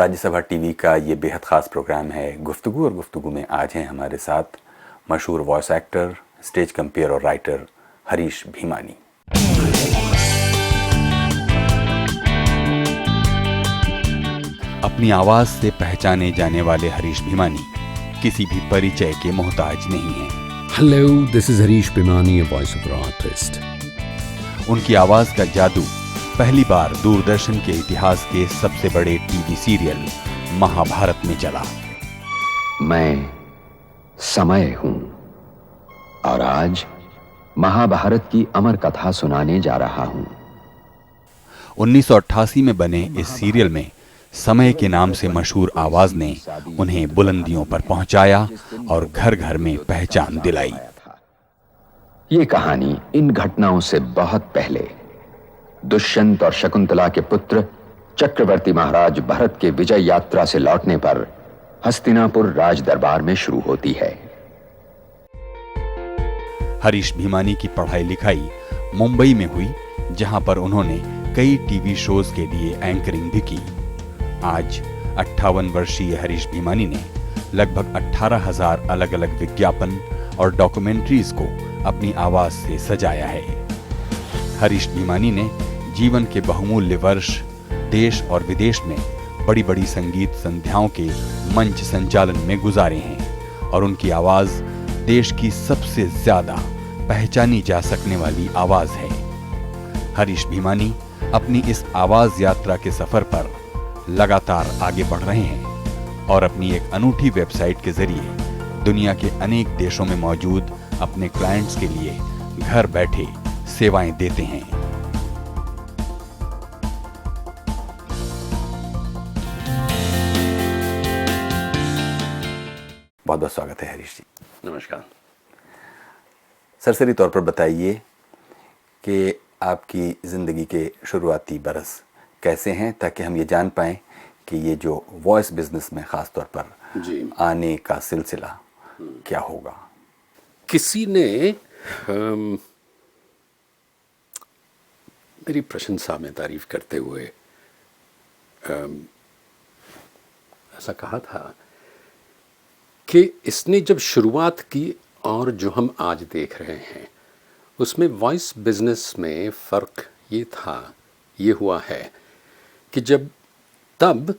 Rajya Sabha TV का ये बेहद ख़ास प्रोग्राम है गुफ्तगू, और गुफ्तगू में आज हैं हमारे साथ मशहूर वॉइस एक्टर, स्टेज कंपेयर और राइटर हरीश भीमानी। अपनी आवाज़ से पहचाने जाने वाले हरीश भीमानी किसी भी परिचय के मोहताज नहीं हैं। Hello, this is Harish Bhimani, a voiceover artist. उनकी आवाज़ का जादू पहली बार दूरदर्शन के इतिहास के सबसे बड़े टीवी सीरियल महाभारत में चला। मैं समय हूं और आज महाभारत की अमर कथा सुनाने जा रहा हूं। 1988 में बने इस सीरियल में समय के नाम से मशहूर आवाज ने उन्हें बुलंदियों पर पहुंचाया और घर घर में पहचान दिलाई। ये कहानी इन घटनाओं से बहुत पहले दुष्यंत और शकुंतला के पुत्र चक्रवर्ती महाराज भरत के विजय यात्रा से लौटने पर हस्तिनापुर राज दरबार में शुरू होती है। हरीश भीमानी की पढ़ाई लिखाई मुंबई में हुई, जहां पर उन्होंने कई टीवी शोज के लिए एंकरिंग भी की। आज 58 वर्षीय हरीश भीमानी ने लगभग 18,000 अलग अलग विज्ञापन और डॉक्यूमेंट्रीज को अपनी आवाज से सजाया है। हरीश भीमानी ने जीवन के बहुमूल्य वर्ष देश और विदेश में बड़ी बड़ी संगीत संध्याओं के मंच संचालन में गुजारे हैं और उनकी आवाज देश की सबसे ज्यादा पहचानी जा सकने वाली आवाज है। हरीश भीमानी अपनी इस आवाज यात्रा के सफर पर लगातार आगे बढ़ रहे हैं और अपनी एक अनूठी वेबसाइट के जरिए दुनिया के अनेक देशों में मौजूद अपने क्लाइंट्स के लिए घर बैठे सेवाएं देते हैं। बहुत बहुत स्वागत है हरीश जी। नमस्कार। सरसरी तौर पर बताइए कि आपकी ज़िंदगी के शुरुआती बरस कैसे हैं, ताकि हम ये जान पाएं कि ये जो वॉइस बिजनेस में ख़ास तौर पर आने का सिलसिला क्या होगा। किसी ने मेरी प्रशंसा में तारीफ करते हुए ऐसा कहा था कि इसने जब शुरुआत की और जो हम आज देख रहे हैं उसमें वॉइस बिजनेस में फ़र्क ये हुआ है कि जब तब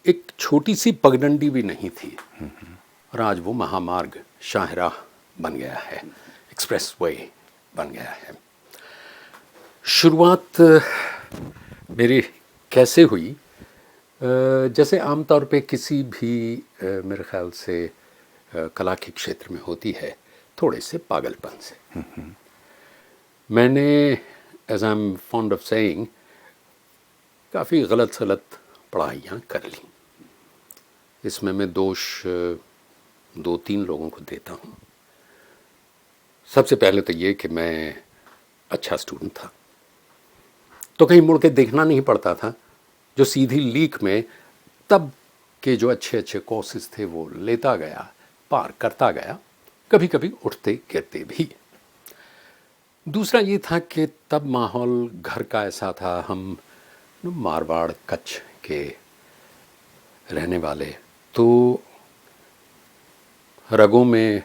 एक छोटी सी पगडंडी भी नहीं थी और आज वो महामार्ग शाहराह बन गया है, एक्सप्रेस वे बन गया है। शुरुआत मेरी कैसे हुई, जैसे आमतौर पे किसी भी मेरे ख्याल से कला के क्षेत्र में होती है, थोड़े से पागलपन से। मैंने as I am fond of saying काफ़ी गलत पढ़ाइयाँ कर ली। इसमें मैं दोष 2-3 लोगों को देता हूँ। सबसे पहले तो ये कि मैं अच्छा स्टूडेंट था, तो कहीं मुड़ के देखना नहीं पड़ता था। जो सीधी लीक में तब के जो अच्छे अच्छे कोर्सेज थे वो लेता गया, पार करता गया, कभी कभी उठते गिरते भी। दूसरा ये था कि तब माहौल घर का ऐसा था, हम मारवाड़ कच्छ के रहने वाले, तो रगों में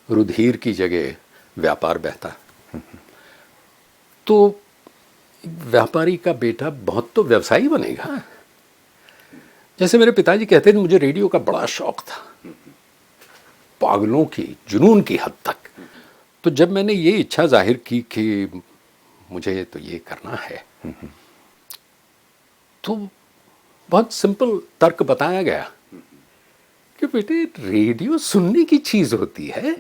रुधिर की जगह व्यापार बहता। तो व्यापारी का बेटा बहुत तो व्यवसायी बनेगा। जैसे मेरे पिताजी कहते थे, मुझे रेडियो का बड़ा शौक था, पागलों की जुनून की हद तक। तो जब मैंने ये इच्छा जाहिर की कि मुझे तो ये करना है, तो बहुत सिंपल तर्क बताया गया कि बेटे रेडियो सुनने की चीज़ होती है,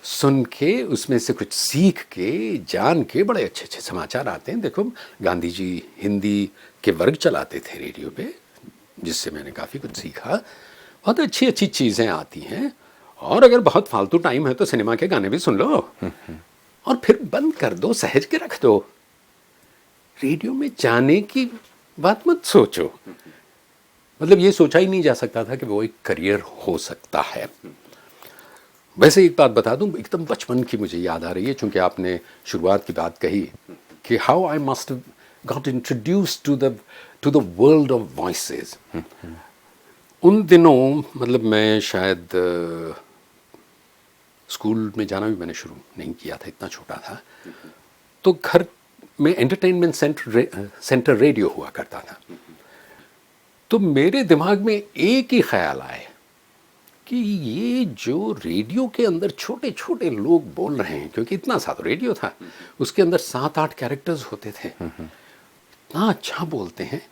सुन के उसमें से कुछ सीख के जान के बड़े अच्छे अच्छे समाचार आते हैं। देखो गांधी जी हिंदी के वर्ग चलाते थे रेडियो पे, जिससे मैंने काफ़ी कुछ सीखा। बहुत अच्छी अच्छी चीज़ें आती हैं, और अगर बहुत फालतू टाइम है तो सिनेमा के गाने भी सुन लो और फिर बंद कर दो, सहज के रख दो। रेडियो में जाने की बात मत सोचो। मतलब ये सोचा ही नहीं जा सकता था कि वो एक करियर हो सकता है। वैसे एक बात बता दूं, एकदम बचपन की मुझे याद आ रही है, चूँकि आपने शुरुआत की बात कही कि how I must got introduced to the world of voices. उन दिनों मतलब मैं शायद स्कूल में जाना भी मैंने शुरू नहीं किया था, इतना छोटा था, तो घर में एंटरटेनमेंट सेंटर रेडियो हुआ करता था। तो मेरे दिमाग में एक ही ख्याल आए कि ये जो रेडियो के अंदर छोटे छोटे लोग बोल रहे हैं, क्योंकि इतना सा तो रेडियो था, उसके अंदर 7-8 कैरेक्टर्स होते थे, इतना अच्छा बोलते हैं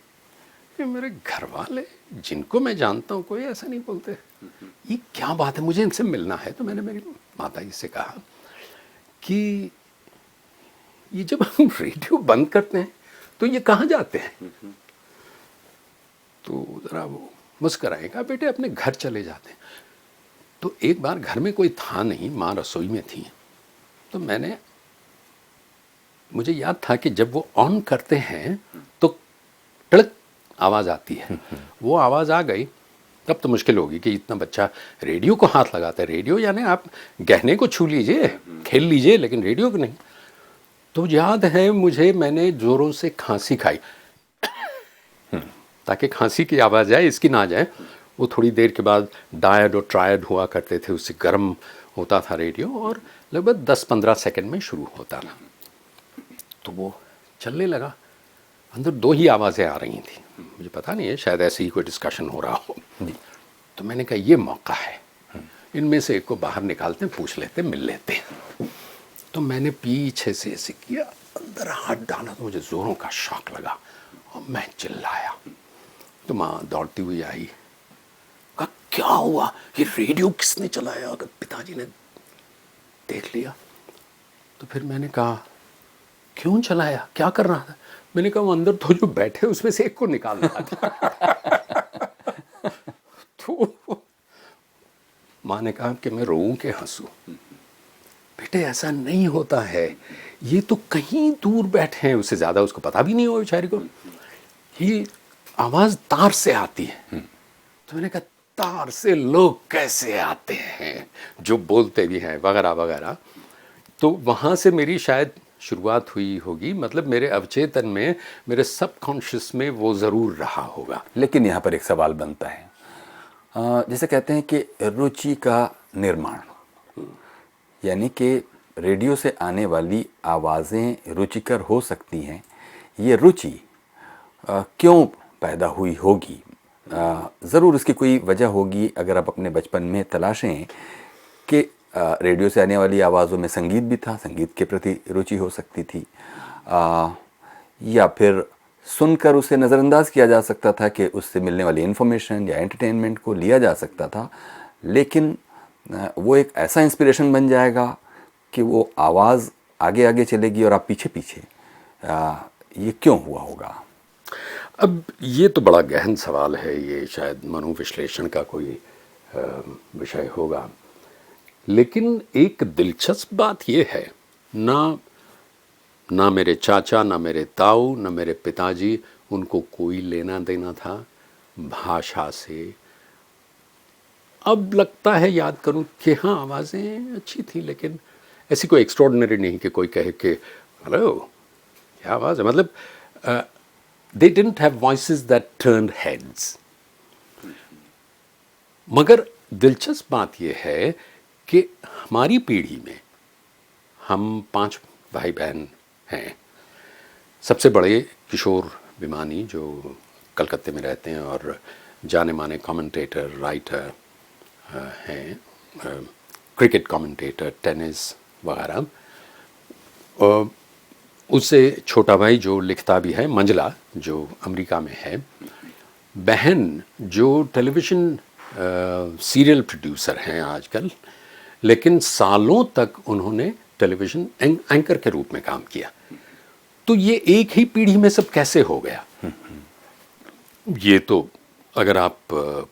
कि मेरे घर वाले जिनको मैं जानता हूँ कोई ऐसा नहीं बोलते, ये क्या बात है, मुझे इनसे मिलना है। तो मैंने मेरी माता जी से कहा कि ये जब हम रेडियो बंद करते हैं तो ये कहाँ जाते हैं? तो ज़रा वो मुस्कराए, कहा बेटे अपने घर चले जाते हैं। तो एक बार घर में कोई था नहीं, माँ रसोई में थी, तो मुझे याद था कि जब वो ऑन करते हैं तो टड़क आवाज़ आती है। वो आवाज़ आ गई तब तो मुश्किल होगी कि इतना बच्चा रेडियो को हाथ लगाता है। रेडियो यानी आप गहने को छू लीजिए, खेल लीजिए, लेकिन रेडियो को नहीं। तो याद है मुझे, मैंने ज़ोरों से खांसी खाई ताकि खांसी की आवाज़ जाए, इसकी ना जाए। वो थोड़ी देर के बाद डायड और ट्रायड हुआ करते थे, उससे गर्म होता था रेडियो और लगभग 10-15 सेकंड में शुरू होता था। तो वो चलने लगा, अंदर 2 ही आवाज़ें आ रही थी, मुझे पता नहीं है, शायद ऐसे ही कोई डिस्कशन हो रहा हो। तो मैंने कहा ये मौका है, इनमें से एक को बाहर निकालते हैं, पूछ लेते हैं, मिल लेते हैं। तो मैंने पीछे से ऐसे किया, अंदर हाथ डाला तो मुझे ज़ोरों का शॉक लगा और मैं चिल्लाया। तो माँ दौड़ती हुई आई, कहा क्या हुआ, ये रेडियो किसने चलाया? अगर पिताजी ने देख लिया। तो फिर मैंने कहा क्यों चलाया, क्या कर रहा था? मैंने कहा वो अंदर तो जो बैठे उसमें से एक को निकाल रहा था। तो माँ ने कहा कि मैं रोऊं कि हंसूं? बेटे ऐसा नहीं होता है, ये तो कहीं दूर बैठे हैं, उससे ज़्यादा उसको पता भी नहीं होगा बेचारे को, ये आवाज़ तार से आती है। तो मैंने कहा तार से लोग कैसे आते हैं जो बोलते भी हैं वगैरह वगैरह। तो वहाँ से मेरी शायद शुरुआत हुई होगी, मतलब मेरे अवचेतन में, मेरे सबकॉन्शियस में वो ज़रूर रहा होगा। लेकिन यहाँ पर एक सवाल बनता है, जैसे कहते हैं कि रुचि का निर्माण, यानी कि रेडियो से आने वाली आवाज़ें रुचिकर हो सकती हैं, ये रुचि क्यों पैदा हुई होगी? ज़रूर इसकी कोई वजह होगी। अगर आप अपने बचपन में तलाशें कि रेडियो से आने वाली आवाज़ों में संगीत भी था, संगीत के प्रति रुचि हो सकती थी, या फिर सुनकर उसे नज़रअंदाज किया जा सकता था कि उससे मिलने वाली इन्फॉर्मेशन या एंटरटेनमेंट को लिया जा सकता था, लेकिन वो एक ऐसा इंस्पिरेशन बन जाएगा कि वो आवाज़ आगे आगे चलेगी और आप पीछे पीछे। ये क्यों हुआ होगा? अब ये तो बड़ा गहन सवाल है, ये शायद मनोविश्लेषण का कोई विषय होगा। लेकिन एक दिलचस्प बात ये है, ना मेरे चाचा, ना मेरे ताऊ, ना मेरे पिताजी, उनको कोई लेना देना था भाषा से। अब लगता है याद करूं कि हाँ आवाज़ें अच्छी थी, लेकिन ऐसी कोई एक्स्ट्रॉर्डिनरी नहीं कि कोई कहे कि हेलो क्या आवाज़ है। मतलब they didn't have voices that turned heads। मगर दिलचस्प बात यह है कि हमारी पीढ़ी में हम 5 भाई बहन हैं। सबसे बड़े किशोर विमानी जो कलकत्ते में रहते हैं और जाने माने कमेंटेटर, राइटर हैं, क्रिकेट कमेंटेटर, टेनिस वगैरह। उससे छोटा भाई जो लिखता भी है, मंजला, जो अमेरिका में है। बहन जो टेलीविज़न सीरियल प्रोड्यूसर हैं आजकल, लेकिन सालों तक उन्होंने टेलीविज़न एंकर के रूप में काम किया। तो ये एक ही पीढ़ी में सब कैसे हो गया? ये तो अगर आप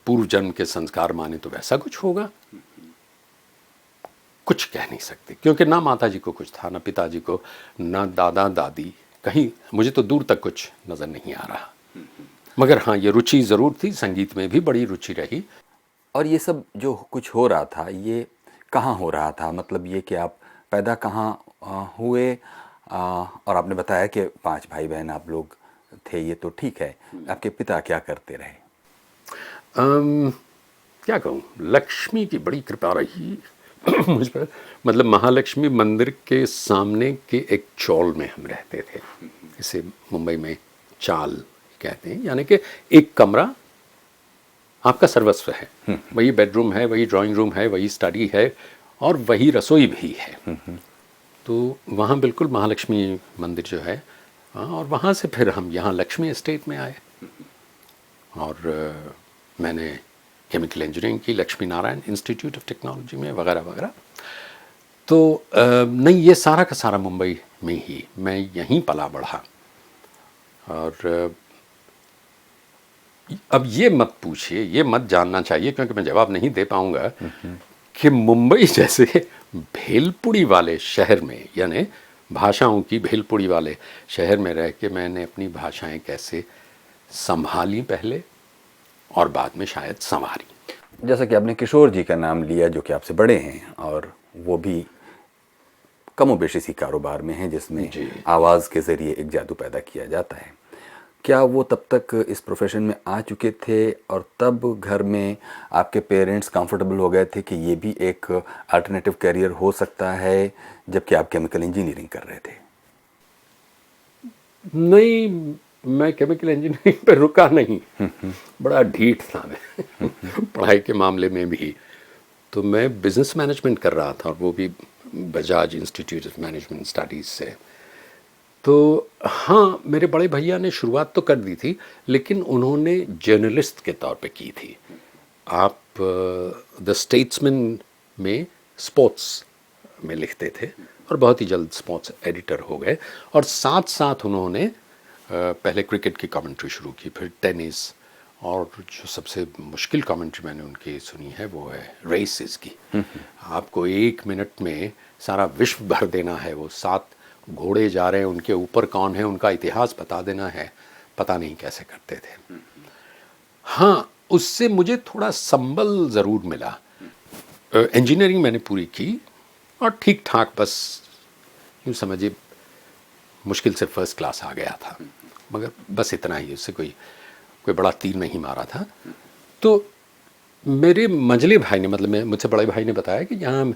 पूर्व जन्म के संस्कार माने तो वैसा कुछ होगा, कुछ कह नहीं सकते, क्योंकि ना माताजी को कुछ था, ना पिताजी को, ना दादा दादी, कहीं मुझे तो दूर तक कुछ नज़र नहीं आ रहा। मगर हाँ, ये रुचि ज़रूर थी, संगीत में भी बड़ी रुचि रही। और ये सब जो कुछ हो रहा था, ये कहाँ हो रहा था? मतलब ये कि आप पैदा कहाँ हुए, और आपने बताया कि 5 भाई बहन आप लोग थे ये तो ठीक है, आपके पिता क्या करते रहे? क्या कहूँ, लक्ष्मी की बड़ी कृपा रही मुझ पर। मतलब महालक्ष्मी मंदिर के सामने के एक चौल में हम रहते थे, इसे मुंबई में चाल कहते हैं, यानी कि एक कमरा आपका सर्वस्व है। वही बेडरूम है, वही ड्राइंग रूम है, वही स्टडी है और वही रसोई भी है। तो वहाँ बिल्कुल महालक्ष्मी मंदिर जो है, और वहाँ से फिर हम यहाँ लक्ष्मी एस्टेट में आए और मैंने केमिकल इंजीनियरिंग की Lakshmi Narayan institute of technology में वगैरह वगैरह। तो नहीं, ये सारा का सारा मुंबई में ही, मैं यहीं पला बढ़ा। और अब ये मत पूछिए, ये मत जानना चाहिए, क्योंकि मैं जवाब नहीं दे पाऊंगा कि मुंबई जैसे भेलपुड़ी वाले शहर में, यानी भाषाओं की भेलपुड़ी वाले शहर में रह के मैंने अपनी भाषाएं कैसे संभाली पहले और बाद में शायद संवारी। जैसा कि आपने किशोर जी का नाम लिया, जो कि आपसे बड़े हैं और वो भी कमोबेश इसी कारोबार में हैं जिसमें आवाज़ के ज़रिए एक जादू पैदा किया जाता है। क्या वो तब तक इस प्रोफेशन में आ चुके थे और तब घर में आपके पेरेंट्स कंफर्टेबल हो गए थे कि ये भी एक अल्टरनेटिव करियर हो सकता है, जबकि आप केमिकल इंजीनियरिंग कर रहे थे? नहीं, मैं केमिकल इंजीनियरिंग पे रुका नहीं। बड़ा ढीठ था मैं पढ़ाई के मामले में भी। तो मैं बिजनेस मैनेजमेंट कर रहा था, और वो भी Bajaj institute of management studies से। तो हाँ, मेरे बड़े भैया ने शुरुआत तो कर दी थी, लेकिन उन्होंने जर्नलिस्ट के तौर पे की थी। आप द स्टेट्समैन में स्पोर्ट्स में लिखते थे और बहुत ही जल्द स्पोर्ट्स एडिटर हो गए। और साथ साथ उन्होंने पहले क्रिकेट की कमेंट्री शुरू की, फिर टेनिस, और जो सबसे मुश्किल कमेंट्री मैंने उनकी सुनी है वो है रेसेस की। आपको 1 मिनट में सारा विश्व भर देना है, वो 7 घोड़े जा रहे हैं, उनके ऊपर कौन है, उनका इतिहास बता देना है। पता नहीं कैसे करते थे। हाँ, उससे मुझे थोड़ा संबल ज़रूर मिला। इंजीनियरिंग मैंने पूरी की और ठीक ठाक, बस यूँ समझिए मुश्किल से फर्स्ट क्लास आ गया था, मगर बस इतना ही, उससे कोई बड़ा तीर नहीं मारा था। तो मेरे मंझले भाई ने, मतलब मुझसे बड़े भाई ने बताया कि यहाँ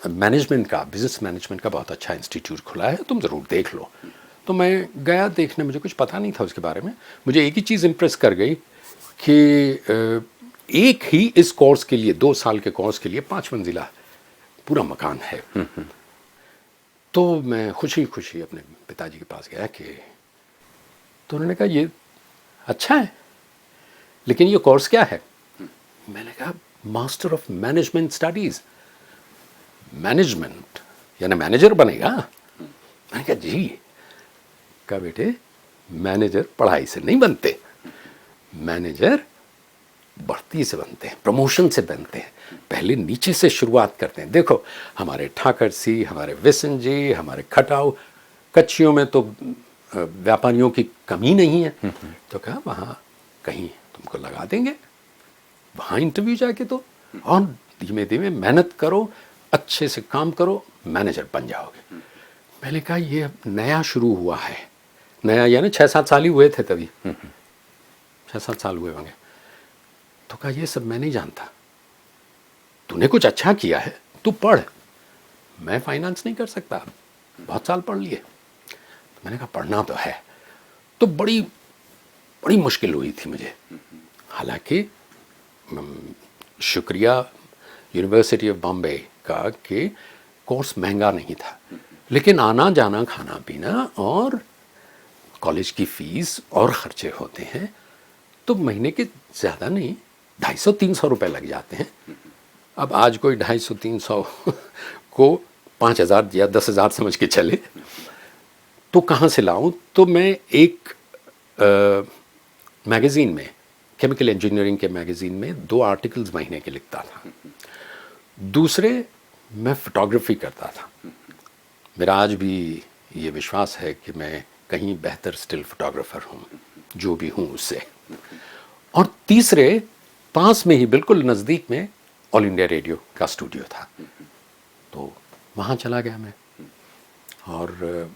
मैनेजमेंट का, बिजनेस मैनेजमेंट का बहुत अच्छा इंस्टीट्यूट खुला है, तुम ज़रूर देख लो। तो मैं गया देखने, मुझे कुछ पता नहीं था उसके बारे में। मुझे एक ही चीज़ इम्प्रेस कर गई कि एक ही इस कोर्स के लिए, 2 साल के कोर्स के लिए 5 मंजिला पूरा मकान है। तो मैं खुशी खुशी अपने पिताजी के पास गया कि, तो उन्होंने कहा ये अच्छा है, लेकिन ये कोर्स क्या है? मैंने कहा master of management studies. Management यानी मैनेजर बनेगा? मैंने कहा जी। कहा बेटे, मैनेजर पढ़ाई से नहीं बनते, मैनेजर बढ़ती से बनते हैं, प्रमोशन से बनते हैं। पहले नीचे से शुरुआत करते हैं। देखो, हमारे ठाकर सी, हमारे विसन जी, हमारे खटाऊ कच्चियों में तो व्यापारियों की कमी नहीं है। तो कहा वहाँ कहीं तुमको लगा देंगे, वहाँ इंटरव्यू जाके तो, और धीमे धीमे मेहनत करो, अच्छे से काम करो, मैनेजर बन जाओगे। मैंने कहा ये नया शुरू हुआ है, नया यानी 6-7 साल ही हुए थे तभी, 6-7 साल हुए होंगे। तो कहा ये सब मैं नहीं जानता, तूने कुछ अच्छा किया है, तू पढ़। मैं फाइनेंस नहीं कर सकता, बहुत साल पढ़ लिए। तो मैंने कहा पढ़ना तो है। तो बड़ी बड़ी मुश्किल हुई थी मुझे। हालांकि शुक्रिया यूनिवर्सिटी ऑफ बॉम्बे का कि कोर्स महंगा नहीं था, लेकिन आना जाना, खाना पीना और कॉलेज की फ़ीस और ख़र्चे होते हैं, तो महीने के ज़्यादा नहीं 250-300 रुपये लग जाते हैं। अब आज कोई 250-300 को 5,000 या 10,000 समझ के चले, तो कहाँ से लाऊं? तो मैं एक मैगज़ीन में, केमिकल इंजीनियरिंग के मैगज़ीन में 2 आर्टिकल्स महीने के लिखता था। दूसरे, मैं फ़ोटोग्राफी करता था। मेरा आज भी ये विश्वास है कि मैं कहीं बेहतर स्टिल फोटोग्राफर हूँ, जो भी हूँ उससे। और तीसरे, पास में ही बिल्कुल नज़दीक में ऑल इंडिया रेडियो का स्टूडियो था, तो वहाँ चला गया मैं। और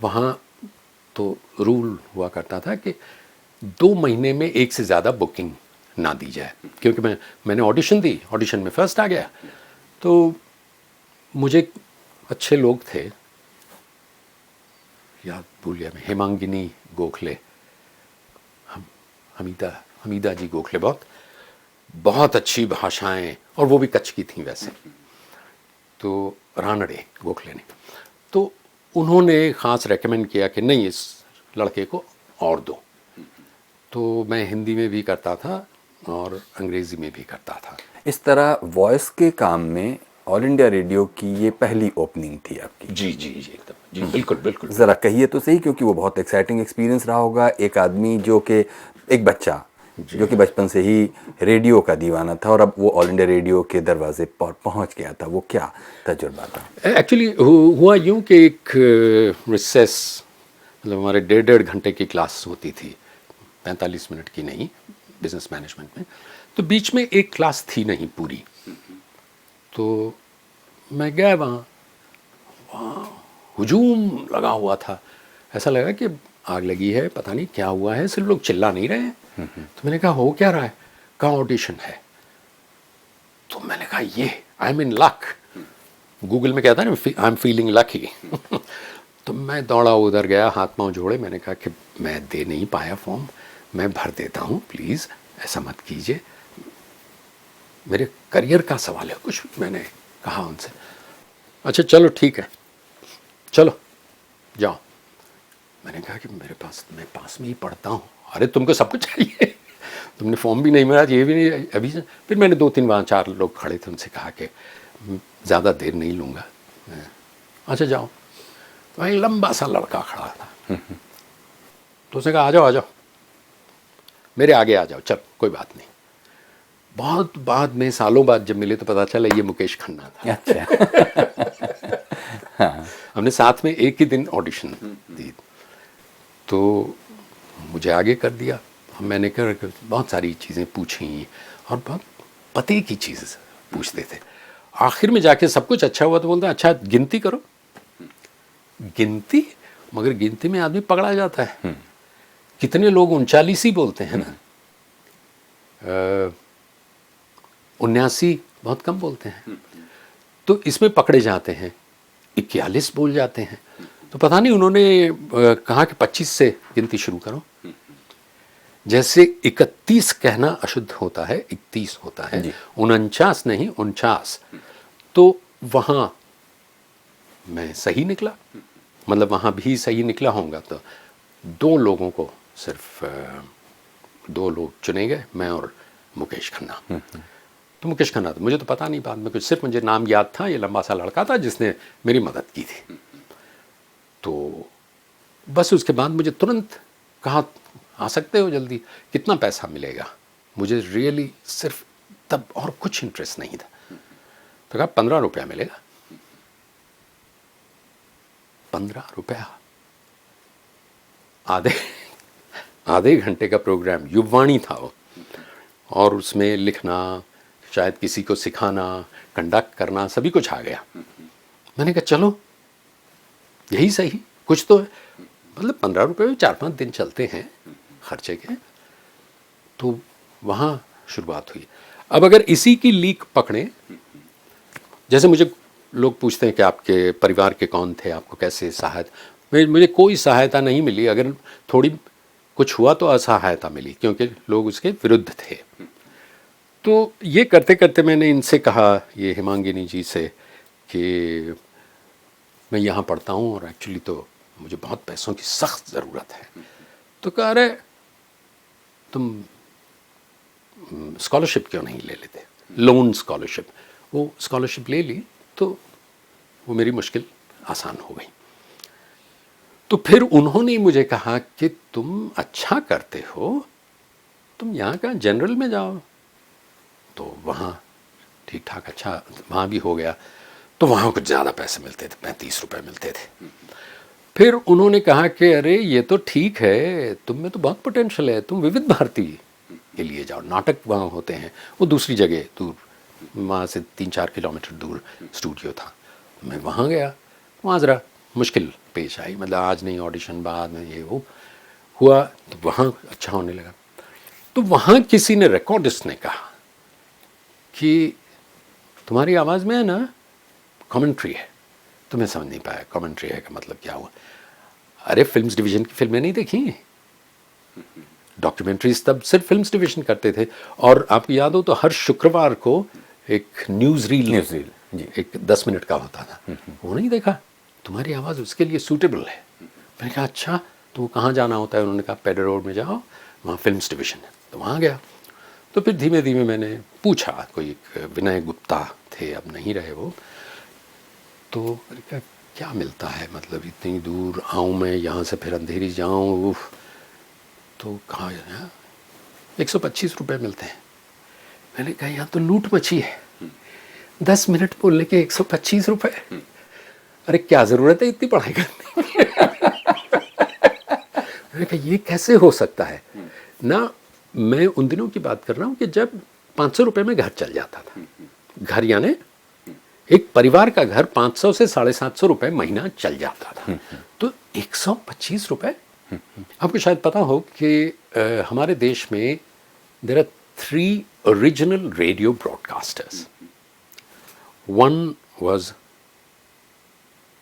वहाँ तो रूल हुआ करता था कि 2 महीने में एक से ज़्यादा बुकिंग ना दी जाए, क्योंकि मैंने ऑडिशन दी, ऑडिशन में फर्स्ट आ गया। तो मुझे अच्छे लोग थे, याद भूल गया मैं, हेमांगिनी गोखले, हमीदा जी गोखले, बहुत अच्छी भाषाएं, और वो भी कच्छ की थी वैसे, तो रानड़े गोखले ने, तो उन्होंने ख़ास रेकमेंड किया कि नहीं, इस लड़के को और दो। तो मैं हिंदी में भी करता था और अंग्रेज़ी में भी करता था। इस तरह वॉइस के काम में ऑल इंडिया रेडियो की ये पहली ओपनिंग थी आपकी? जी जी जी, एकदम जी, बिल्कुल बिल्कुल। ज़रा कहिए तो सही, क्योंकि वो बहुत एक्साइटिंग एक्सपीरियंस रहा होगा। एक आदमी जो कि, एक बच्चा जो कि बचपन से ही रेडियो का दीवाना था और अब वो ऑल इंडिया रेडियो के दरवाजे पर पहुंच गया था, वो क्या तजुर्बा था? एक्चुअली हुआ यूँ कि एक रिसेस, मतलब हमारे 1.5 घंटे की क्लास होती थी, 45 मिनट की नहीं, बिजनेस मैनेजमेंट में। तो बीच में एक क्लास थी नहीं पूरी, तो मैं गया वहाँ हुजूम लगा हुआ था, ऐसा लगा कि आग लगी है, पता नहीं क्या हुआ है, सिर्फ लोग चिल्ला नहीं रहे हैं। तो मैंने कहा हो क्या रहा है? कहाँ ऑडिशन है? तो मैंने कहा ये I am in luck, Google में कहता है ना आई एम फीलिंग लकी। तो मैं दौड़ा उधर गया, हाथ पांव जोड़े, मैंने कहा कि मैं दे नहीं पाया फॉर्म, मैं भर देता हूँ, प्लीज़ ऐसा मत कीजिए, मेरे करियर का सवाल है कुछ, मैंने कहा उनसे। अच्छा चलो ठीक है, चलो जाओ। मैंने कहा कि मैं पास में ही पढ़ता हूँ। अरे तुमको सब कुछ चाहिए, तुमने फॉर्म भी नहीं भरा, ये भी नहीं अभी। फिर मैंने 2-3 वहाँ 4 लोग खड़े थे, उनसे कहा कि ज़्यादा देर नहीं लूँगा, अच्छा जाओ। तो एक लंबा सा लड़का खड़ा था, तो उसने कहा आ जाओ मेरे आगे आ जाओ, चल कोई बात नहीं। बहुत बाद में, सालों बाद जब मिले तो पता चला ये मुकेश खन्ना था। अच्छा। हाँ। हमने साथ में एक ही दिन ऑडिशन दी, तो मुझे आगे कर दिया। मैंने कर बहुत सारी चीज़ें पूछी और बहुत पते की चीज़ पूछते थे। आखिर में जाके सब कुछ अच्छा हुआ तो बोलते हैं अच्छा गिनती करो। गिनती? मगर गिनती में आदमी पकड़ा जाता है। कितने लोग 39 ही बोलते हैं ना, 79 बहुत कम बोलते हैं, तो इसमें पकड़े जाते हैं, 41 बोल जाते हैं। तो पता नहीं उन्होंने कहा कि 25 से गिनती शुरू करो। जैसे 31 कहना अशुद्ध होता है, 31 होता है, 49 नहीं 49। तो वहाँ मैं सही निकला, मतलब वहाँ भी सही निकला होगा। तो 2 लोगों को, सिर्फ 2 लोग चुने गए, मैं और मुकेश खन्ना। तो मुकेश खन्ना तो मुझे तो पता नहीं बाद में कुछ, सिर्फ मुझे नाम याद था, ये लंबा सा लड़का था जिसने मेरी मदद की थी। तो बस उसके बाद मुझे तुरंत कहा आ सकते हो जल्दी, कितना पैसा मिलेगा? मुझे रियली सिर्फ तब और कुछ इंटरेस्ट नहीं था। तो कहा 15 रुपया मिलेगा। 15 रुपया, आधे घंटे का प्रोग्राम, युववाणी था वो, और उसमें लिखना, शायद किसी को सिखाना, कंडक्ट करना, सभी कुछ आ गया। मैंने कहा चलो यही सही, कुछ तो है, मतलब 15 रुपये में 4-5 दिन चलते हैं खर्चे के। तो वहाँ शुरुआत हुई। अब अगर इसी की लीक पकड़ें, जैसे मुझे लोग पूछते हैं कि आपके परिवार के कौन थे, आपको कैसे सहायता, मुझे कोई सहायता नहीं मिली। अगर थोड़ी कुछ हुआ तो असहायता मिली, क्योंकि लोग उसके विरुद्ध थे। तो ये करते करते मैंने इनसे कहा, ये हेमांगिनी जी से, कि मैं यहाँ पढ़ता हूँ और एक्चुअली तो मुझे बहुत पैसों की सख्त ज़रूरत है। तो कह रहे तुम स्कॉलरशिप क्यों नहीं ले लेते, लोन स्कॉलरशिप। वो स्कॉलरशिप ले ली तो वो मेरी मुश्किल आसान हो गई। तो फिर उन्होंने मुझे कहा कि तुम अच्छा करते हो, तुम यहाँ का जनरल में जाओ। तो वहाँ ठीक ठाक अच्छा वहाँ भी हो गया। तो वहाँ कुछ ज़्यादा पैसे मिलते थे, 35 रुपये मिलते थे। फिर उन्होंने कहा कि अरे ये तो ठीक है, तुम में तो बहुत पोटेंशियल है, तुम विविध भारती के लिए जाओ, नाटक वहाँ होते हैं। वो दूसरी जगह दूर, वहाँ से 3-4 किलोमीटर दूर स्टूडियो था। मैं वहाँ गया, वहाँ ज़रा मुश्किल पेश आई, मतलब आज नहीं ऑडिशन, बाद में ये वो हुआ, तो वहाँ अच्छा होने लगा। तो वहाँ किसी ने, रिकॉर्डिस्ट ने कहा कि तुम्हारी आवाज़ में है ना कमेंट्री है। तो मैं समझ नहीं पाया कमेंट्री है का मतलब क्या हुआ। अरे फिल्म्स डिवीज़न की फिल्में नहीं देखी, डॉक्यूमेंट्रीज तब सिर्फ फिल्म्स डिवीज़न करते थे, और आपको याद हो तो हर शुक्रवार को एक न्यूज़ रील जी, एक 10 मिनट का होता था, वो नहीं देखा। तुम्हारी आवाज़ उसके लिए सूटेबल है। मैंने कहा अच्छा, तो वो कहाँ जाना होता है? उन्होंने कहा पेडर रोड में जाओ, वहाँ फिल्म्स डिवीज़न है। तो वहाँ गया। तो फिर धीमे धीमे मैंने पूछा, कोई एक विनय गुप्ता थे, अब नहीं रहे वो। तो मैंने कहा क्या मिलता है, मतलब इतनी दूर आऊँ मैं, यहाँ से फिर अंधेरी जाऊँ, उफ। तो कहाँ 125 रुपये मिलते हैं। मैंने कहा यहाँ तो लूट मची है, 10 मिनट बोलने के 125 रुपये। अरे क्या ज़रूरत है इतनी पढ़ाई करने की? मैंने कहा ये कैसे हो सकता है ना। मैं उन दिनों की बात कर रहा हूँ कि जब 500 रुपये में घर चल जाता था। घर यानी एक परिवार का घर 500 से 750 रुपये महीना चल जाता था। तो 125 रुपये। आपको शायद पता हो कि हमारे देश में there are 3 original radio broadcasters. One was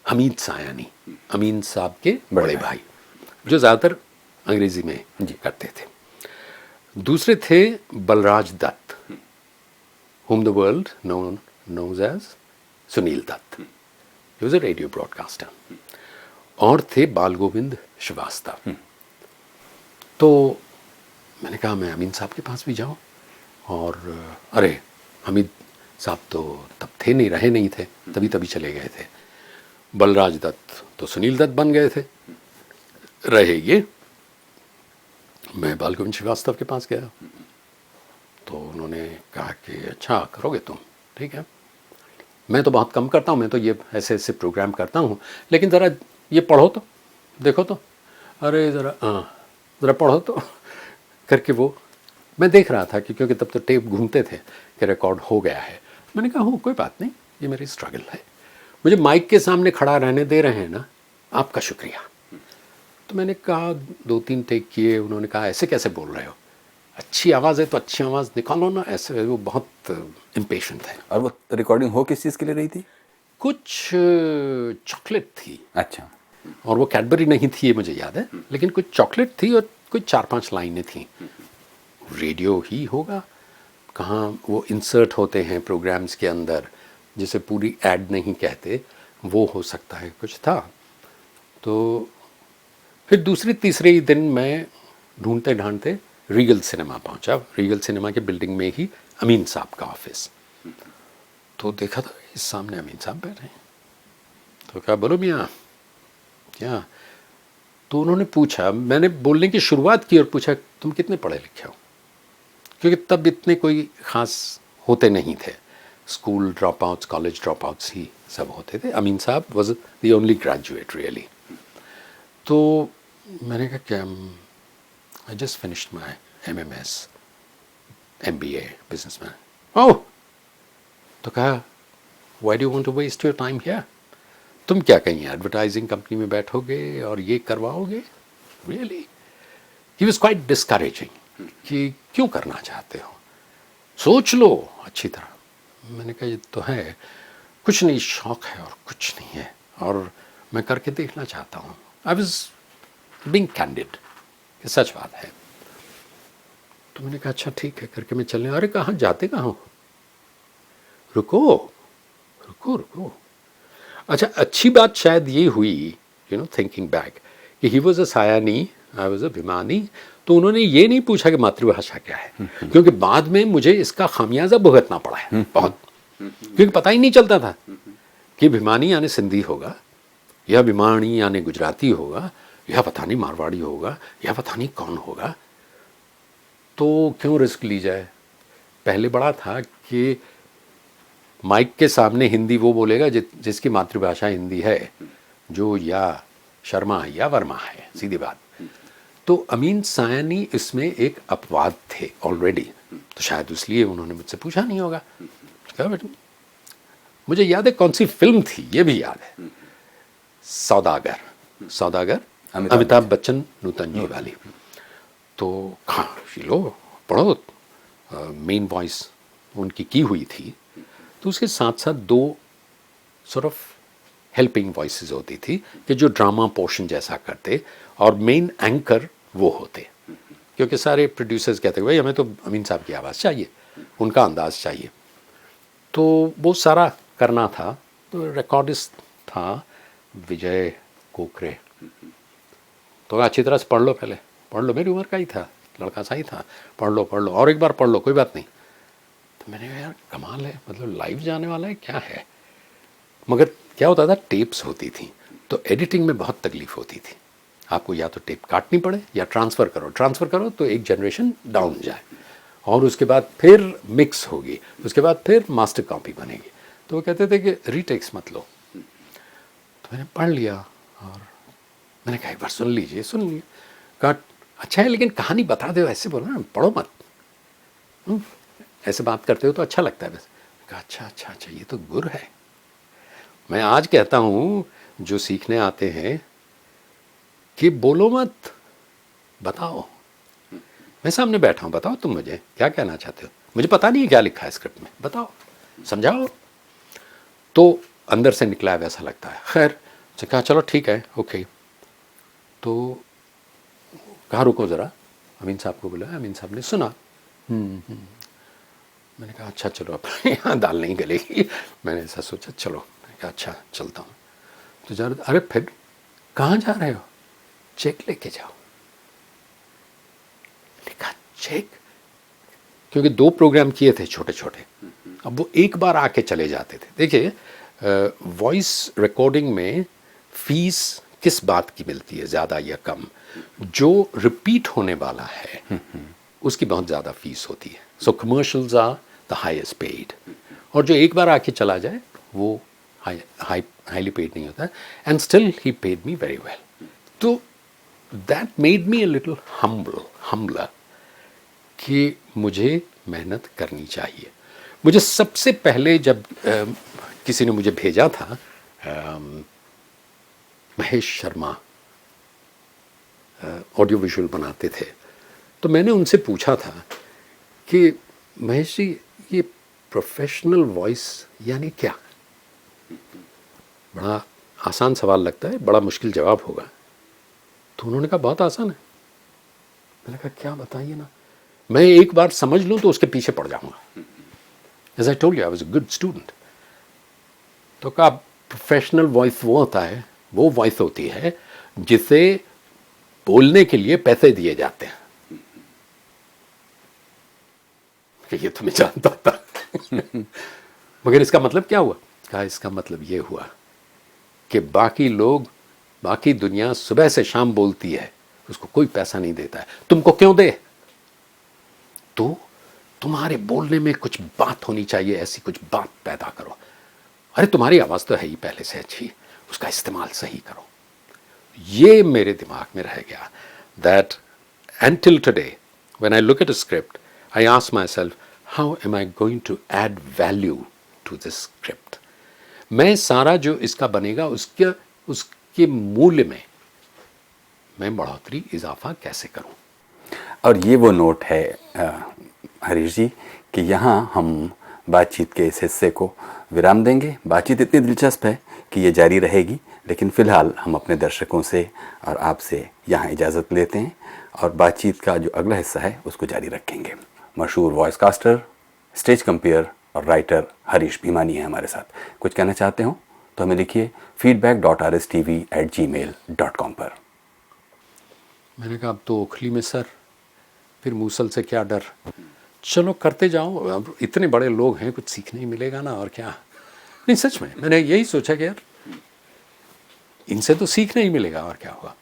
Hamid Sayani, Ameen sahab के बड़े भाई, जो ज़्यादातर अंग्रेज़ी में करते थे। दूसरे थे Balraj Dutt, whom the world knows as Sunil Dutt, he was a radio broadcaster। और थे बाल गोविंद श्रीवास्तव। तो मैंने कहा मैं अमीन साहब के पास भी जाऊं, और अरे हमीद साहब तो तब थे नहीं, रहे नहीं थे, तभी तभी चले गए थे। बलराज दत्त तो सुनील दत्त बन गए थे, रहे ये। मैं बाल गोविंद श्रीवास्तव के पास गया, तो उन्होंने कहा कि अच्छा करोगे तुम, ठीक है। मैं तो बहुत कम करता हूँ, मैं तो ये ऐसे ऐसे प्रोग्राम करता हूँ, लेकिन ज़रा ये पढ़ो तो, देखो तो, अरे ज़रा पढ़ो तो करके वो मैं देख रहा था कि क्योंकि तब तो टेप घूमते थे कि रिकॉर्ड हो गया है। मैंने कहा हो कोई बात नहीं, ये मेरी स्ट्रगल है, मुझे माइक के सामने खड़ा रहने दे रहे हैं ना, आपका शुक्रिया। तो मैंने कहा 2-3 टेक किए। उन्होंने कहा ऐसे कैसे बोल रहे हो, अच्छी आवाज़ है तो अच्छी आवाज़ निकालो ना, ऐसे। वो बहुत इम्पेशेंट है। और वो रिकॉर्डिंग हो किस चीज़ के लिए रही थी? कुछ चॉकलेट थी। अच्छा। और वो कैडबरी नहीं थी, ये मुझे याद है, लेकिन कुछ चॉकलेट थी और कुछ 4-5 लाइनें थी। रेडियो ही होगा, कहाँ वो इंसर्ट होते हैं प्रोग्राम्स के अंदर, जिसे पूरी ऐड नहीं कहते, वो हो सकता है कुछ था। तो फिर दूसरे तीसरे ही दिन मैं ढूंढते ढांढते रीगल सिनेमा पहुंचा। रीगल सिनेमा के बिल्डिंग में ही अमीन साहब का ऑफिस। तो देखा था इस सामने अमीन साहब बैठे हैं। तो कहा बोलो मियाँ क्या? तो उन्होंने पूछा, मैंने बोलने की शुरुआत की और पूछा तुम कितने पढ़े लिखे हो, क्योंकि तब इतने कोई ख़ास होते नहीं थे, school drop outs, college drop outs ही सब होते थे। Ameen sahab was the only graduate really. तो मैंने कहा क्या, I just finished my MMS MBA business man. Oh, तो कहा why do you want to waste your time here, तुम क्या कहीं एडवर्टाइजिंग कंपनी में बैठोगे और ये करवाओगे? Really he was quite discouraging कि क्यों करना चाहते हो, सोच लो अच्छी तरह। मैंने कहा ये तो है, कुछ नहीं, शौक है और कुछ नहीं है, और मैं करके देखना चाहता हूँ। आई वॉज बीइंग कैंडिड, ये सच बात है। तो मैंने कहा अच्छा ठीक है, करके मैं चलने। अरे कहाँ जाते, कहाँ हो, रुको रुको रुको। अच्छा, अच्छी बात शायद ये हुई, यू नो थिंकिंग बैक, कि he was a Sayani, I was a Bhimani. तो उन्होंने ये नहीं पूछा कि मातृभाषा क्या है, क्योंकि बाद में मुझे इसका खामियाजा भुगतना पड़ा है बहुत, क्योंकि पता ही नहीं चलता था कि भिमानी यानी सिंधी होगा, या भिमानी यानी गुजराती होगा, या पता नहीं मारवाड़ी होगा, या पता नहीं कौन होगा। तो क्यों रिस्क ली जाए। पहले बड़ा था कि माइक के सामने हिंदी वो बोलेगा जिसकी मातृभाषा हिंदी है, जो या शर्मा या वर्मा है, सीधी बात। तो अमीन सायानी इसमें एक अपवाद थे ऑलरेडी, तो शायद इसलिए उन्होंने मुझसे पूछा नहीं होगा। कहा बेटा, मुझे याद है कौन सी फिल्म थी, ये भी याद है, सौदागर, सौदागर अमिताभ बच्चन नूतन जी वाली। तो हाँ लो पढ़ो, मेन वॉइस उनकी की हुई थी। तो उसके साथ साथ दो सॉर्ट ऑफ हेल्पिंग वॉइसेस होती थी कि जो ड्रामा पोर्शन जैसा करते, और मेन एंकर वो होते, क्योंकि सारे प्रोड्यूसर्स कहते हैं भाई हमें तो अमीन साहब की आवाज़ चाहिए, उनका अंदाज चाहिए। तो वो सारा करना था। तो रिकॉर्डिस्ट था विजय कोकरे। तो अच्छी तरह से पढ़ लो, पहले पढ़ लो, मेरी उम्र का ही था, लड़का सा ही था, पढ़ लो और एक बार पढ़ लो, कोई बात नहीं। तो मैंने कहा यार कमाल है, मतलब लाइव जाने वाला है क्या है। मगर क्या होता था, टेप्स होती थी, तो एडिटिंग में बहुत तकलीफ होती थी। आपको या तो टेप काटनी पड़े या ट्रांसफ़र करो तो एक जनरेशन डाउन जाए, और उसके बाद फिर मिक्स होगी, उसके बाद फिर मास्टर कॉपी बनेगी। तो वो कहते थे कि रीटेक्स मत लो। तो मैंने पढ़ लिया और मैंने कहा एक बार सुन लीजिए। कहा अच्छा है, लेकिन कहानी बता दो, ऐसे बोलो ना, पढ़ो मत। ऐसे बात करते हो तो अच्छा लगता है। वैसे कहा अच्छा ये तो गुर है। मैं आज कहता हूँ जो सीखने आते हैं कि बोलो मत, बताओ। मैं सामने बैठा हूँ, बताओ तुम मुझे क्या कहना चाहते हो, मुझे पता नहीं है क्या लिखा है स्क्रिप्ट में, बताओ, समझाओ। तो अंदर से निकला है वैसा लगता है। खैर कहा चलो ठीक है, ओके। तो कहा रुको ज़रा, अमीन साहब को बोला, अमीन साहब ने सुना। मैंने कहा अच्छा चलो, अब यहाँ दाल नहीं गलेगी। मैंने ऐसा सोचा, चलो। मैंने कहा अच्छा चलता हूँ। तो जा रहे, अरे फिर कहाँ जा रहे हो, चेक लेके जाओ। मैंने कहा चेक, क्योंकि 2 प्रोग्राम किए थे छोटे छोटे, अब वो एक बार आके चले जाते थे। देखिए वॉइस रिकॉर्डिंग में फीस किस बात की मिलती है, ज़्यादा या कम, जो रिपीट होने वाला है उसकी बहुत ज़्यादा फीस होती है। So commercials are the highest paid, और जो एक बार आके चला जाए वो हाईली पेड नहीं होता। And still he paid me very well. तो that made me a little humbler कि मुझे मेहनत करनी चाहिए। मुझे सबसे पहले जब किसी ने मुझे भेजा था, महेश शर्मा ऑडियो विजुअल बनाते थे, तो मैंने उनसे पूछा था कि महेश जी ये प्रोफेशनल वॉइस यानी क्या। बड़ा आसान सवाल लगता है, बड़ा मुश्किल जवाब होगा। तो उन्होंने कहा बहुत आसान है। मैंने कहा क्या, बताइए ना, मैं एक बार समझ लूँ तो उसके पीछे पड़ जाऊँगा। As I told you I was a good student. तो कहा प्रोफेशनल वॉइस वो होता है, वो वॉइस होती है जिसे बोलने के लिए पैसे दिए जाते हैं। ये तो मैं जानता था। मगर इसका मतलब क्या हुआ? कहा इसका मतलब ये हुआ कि बाकी लोग, बाकी दुनिया सुबह से शाम बोलती है, उसको कोई पैसा नहीं देता है, तुमको क्यों दे? तो तुम्हारे बोलने में कुछ बात होनी चाहिए, ऐसी कुछ बात पैदा करो। अरे तुम्हारी आवाज़ तो है ही पहले से अच्छी, उसका इस्तेमाल सही करो। ये मेरे दिमाग में रह गया। That until today when I look at a script I ask myself how am I going to add value to this script। मैं सारा जो इसका बनेगा उसके मूल्य में मैं बढ़ोतरी, इजाफा कैसे करूं। और ये वो नोट है हरीश जी कि यहाँ हम बातचीत के इस हिस्से को विराम देंगे। बातचीत इतनी दिलचस्प है कि ये जारी रहेगी, लेकिन फ़िलहाल हम अपने दर्शकों से और आपसे यहाँ इजाज़त लेते हैं और बातचीत का जो अगला हिस्सा है उसको जारी रखेंगे। मशहूर वॉइस कास्टर, स्टेज कंपेयर और राइटर हरीश भीमानी है हमारे साथ। कुछ कहना चाहते हो तो हमें लिखिए feedback.rstv@gmail.com पर। मैंने कहा अब तो ओखली में सर, फिर मूसल से क्या डर, चलो करते जाओ। अब इतने बड़े लोग हैं, कुछ सीखने ही मिलेगा ना, और क्या। नहीं सच में मैंने यही सोचा कि यार इनसे तो सीखने ही मिलेगा, और क्या होगा।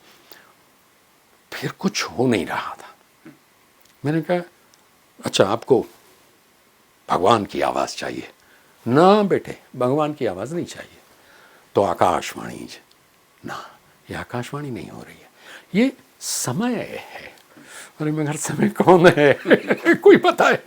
फिर कुछ हो नहीं रहा था। मैंने कहा अच्छा आपको भगवान की आवाज़ चाहिए ना बेटे, भगवान की आवाज़ नहीं चाहिए तो आकाशवाणी ना, ये आकाशवाणी नहीं हो रही है, ये समय है। अरे मगर समय कौन है? कोई पता है?